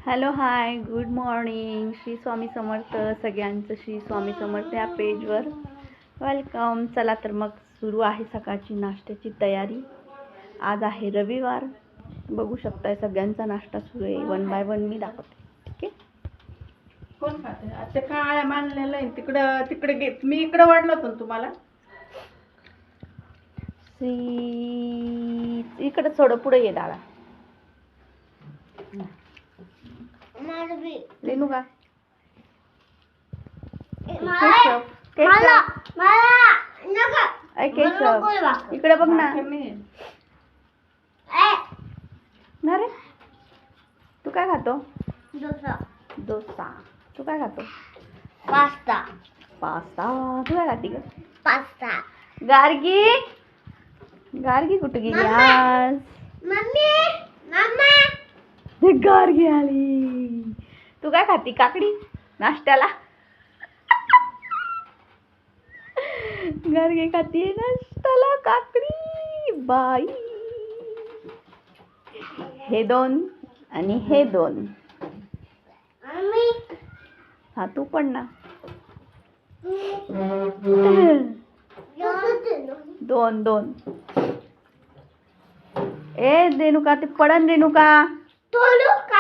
Hello hi good morning. Shri Swami Samarth. सगळ्यांचं श्री स्वामी समर्थ या पेजवर वेलकम. चला तर मग सुरू आहे सकाळची नाश्त्याची तयारी. आज आहे रविवार. बघू शकताय सगळ्यांचा नाश्ता सुरू आहे. वन बाय वन मी दाखवते. ठीक आहे. कोण खाते आता? काळ्या मानलेलं आहे तिकडं. तिकडे मी इकडं वाढलं होतं तुम्हाला. इकडे थोडं पुढे ये दादा. रेणुका केशव केशव इकडे बघ ना. ना रे तू काय खातो? डोसा. तू काय खातो? पास्ता. तू काय खाती ग? पास्ता. गार्गी कुठे गेली आज? मम्मी मम्मा ते गार्गी आली. तू काय खाती? काकडी नाश्त्याला. गार्गी खाती नाश्त्याला काकडी. बाई हे दोन आणि हे दोन. मम्मी हा तू पण ना. दोन. ए रेणुका ते पडन रेणुका.